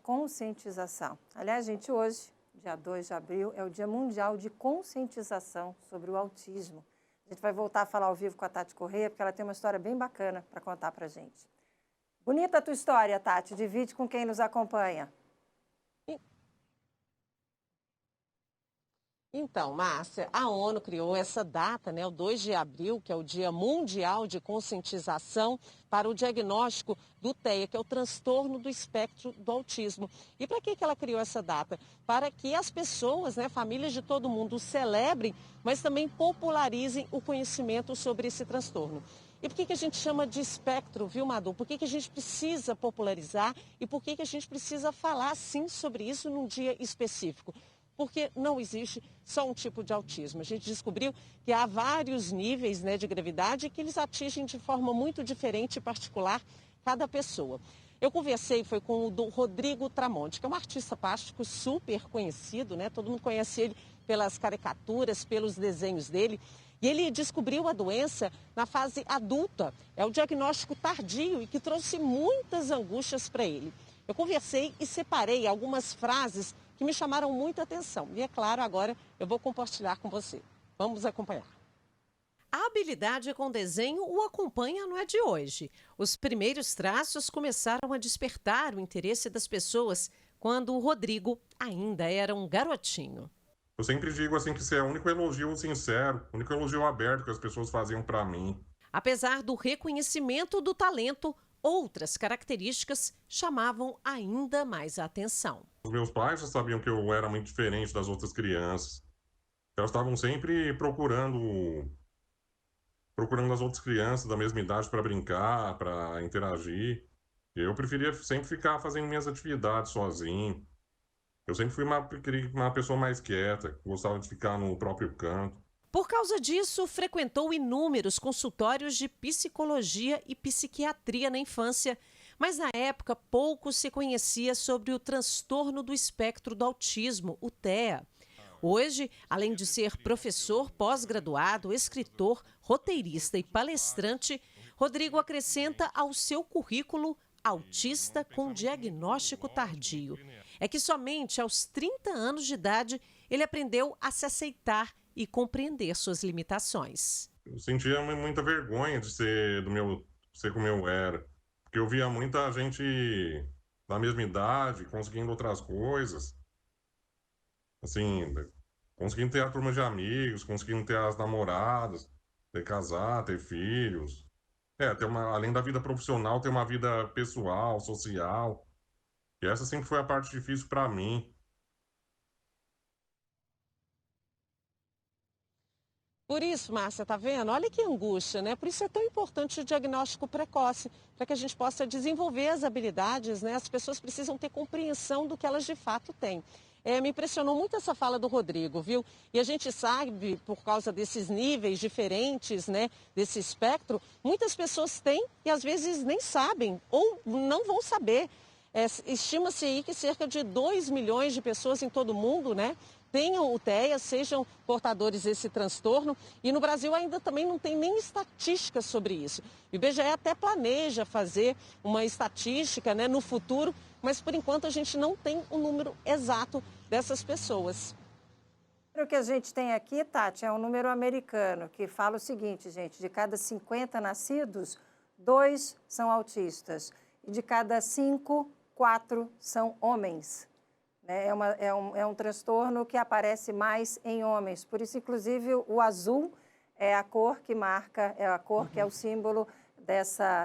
Conscientização. Aliás, gente, hoje, dia 2 de abril, é o Dia Mundial de Conscientização sobre o Autismo. A gente vai voltar a falar ao vivo com a Tati Corrêa, porque ela tem uma história bem bacana para contar para a gente. Bonita a tua história, Tati. Divide com quem nos acompanha. Então, Márcia, a ONU criou essa data, né, o 2 de abril, que é o Dia Mundial de Conscientização para o diagnóstico do TEA, que é o transtorno do espectro do autismo. E para que ela criou essa data? Para que as pessoas, né, famílias de todo mundo celebrem, mas também popularizem o conhecimento sobre esse transtorno. E por que a gente chama de espectro, viu, Madu? Por que a gente precisa popularizar e por que a gente precisa falar, sim, sobre isso num dia específico? Porque não existe só um tipo de autismo. A gente descobriu que há vários níveis, né, de gravidade que eles atingem de forma muito diferente e particular cada pessoa. Eu conversei, foi com o Rodrigo Tramonte, que é um artista plástico super conhecido, né? Todo mundo conhece ele pelas caricaturas, pelos desenhos dele. E ele descobriu a doença na fase adulta. É o diagnóstico tardio e que trouxe muitas angústias para ele. Eu conversei e separei algumas frases que me chamaram muita atenção. E é claro, agora eu vou compartilhar com você. Vamos acompanhar. A habilidade com desenho o acompanha não é de hoje. Os primeiros traços começaram a despertar o interesse das pessoas quando o Rodrigo ainda era um garotinho. Eu sempre digo assim que isso é o único elogio sincero, o único elogio aberto que as pessoas faziam para mim. Apesar do reconhecimento do talento, outras características chamavam ainda mais a atenção. Os meus pais já sabiam que eu era muito diferente das outras crianças. Elas estavam sempre procurando as outras crianças da mesma idade para brincar, para interagir. Eu preferia sempre ficar fazendo minhas atividades sozinho. Eu sempre fui uma pessoa mais quieta, gostava de ficar no próprio canto. Por causa disso, frequentou inúmeros consultórios de psicologia e psiquiatria na infância, mas na época pouco se conhecia sobre o transtorno do espectro do autismo, o TEA. Hoje, além de ser professor pós-graduado, escritor, roteirista e palestrante, Rodrigo acrescenta ao seu currículo autista com diagnóstico tardio. É que somente aos 30 anos de idade ele aprendeu a se aceitar e compreender suas limitações. Eu sentia muita vergonha de ser como eu era, porque eu via muita gente da mesma idade conseguindo outras coisas, assim, conseguindo ter a turma de amigos, conseguindo ter as namoradas, ter casar, ter filhos, além da vida profissional, ter uma vida pessoal, social. E essa sempre foi a parte difícil para mim. Por isso, Márcia, tá vendo? Olha que angústia, né? Por isso é tão importante o diagnóstico precoce, para que a gente possa desenvolver as habilidades, né? As pessoas precisam ter compreensão do que elas de fato têm. Me impressionou muito essa fala do Rodrigo, viu? E a gente sabe, por causa desses níveis diferentes, né, desse espectro, muitas pessoas têm e às vezes nem sabem ou não vão saber. Estima-se aí que cerca de 2 milhões de pessoas em todo o mundo, né, tenham o TEA, sejam portadores desse transtorno. E no Brasil ainda também não tem nem estatísticas sobre isso. O IBGE até planeja fazer uma estatística, né, no futuro, mas por enquanto a gente não tem o número exato dessas pessoas. O que a gente tem aqui, Tati, é um número americano que fala o seguinte, gente: de cada 50 nascidos, 2 são autistas. E de cada 5, 4 são homens. É um transtorno que aparece mais em homens. Por isso, inclusive, o azul é a cor que marca, é a cor que é o símbolo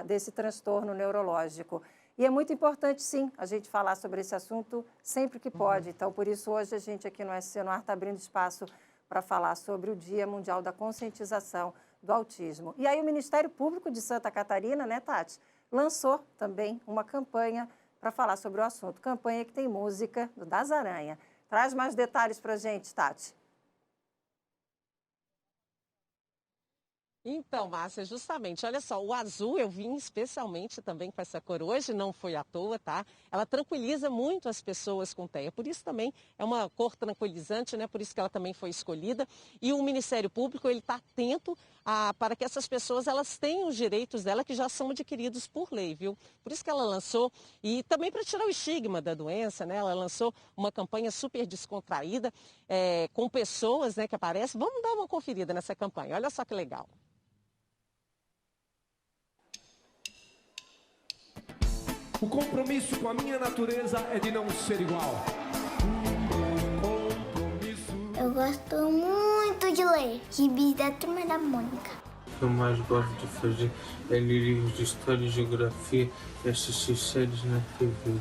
desse transtorno neurológico. E é muito importante, sim, a gente falar sobre esse assunto sempre que pode. Então, por isso, hoje a gente aqui no SC no Ar está abrindo espaço para falar sobre o Dia Mundial da Conscientização do Autismo. E aí o Ministério Público de Santa Catarina, né, Tati, lançou também uma campanha para falar sobre o assunto. Campanha que tem música do Das Aranha. Traz mais detalhes para a gente, Tati. Então, Márcia, justamente, olha só, o azul eu vim especialmente também com essa cor hoje, não foi à toa, tá? Ela tranquiliza muito as pessoas com TEA, por isso também é uma cor tranquilizante, né? Por isso que ela também foi escolhida. E o Ministério Público, ele está atento para que essas pessoas elas tenham os direitos dela que já são adquiridos por lei, viu? Por isso que ela lançou, e também para tirar o estigma da doença, né? Ela lançou uma campanha super descontraída, com pessoas, né, que aparecem. Vamos dar uma conferida nessa campanha, olha só que legal. O compromisso com a minha natureza é de não ser igual. Eu gosto muito de ler Gibis da Turma da Mônica. O que eu mais gosto de fazer é ler livros de história e geografia e assistir séries na TV.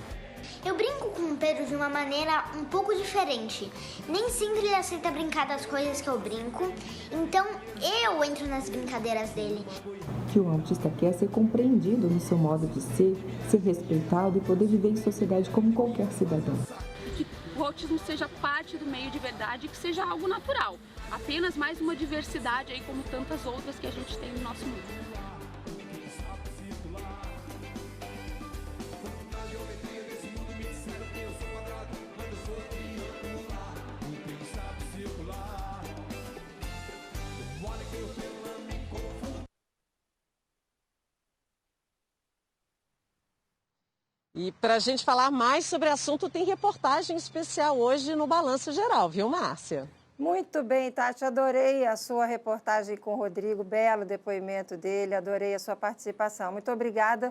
Eu brinco com o Pedro de uma maneira um pouco diferente. Nem sempre ele aceita brincar das coisas que eu brinco, então eu entro nas brincadeiras dele. Que o autista quer ser compreendido no seu modo de ser respeitado e poder viver em sociedade como qualquer cidadão. Que o autismo seja parte do meio de verdade, que seja algo natural. Apenas mais uma diversidade aí como tantas outras que a gente tem no nosso mundo. E para a gente falar mais sobre o assunto, tem reportagem especial hoje no Balanço Geral, viu, Márcia? Muito bem, Tati, adorei a sua reportagem com o Rodrigo, belo depoimento dele, adorei a sua participação. Muito obrigada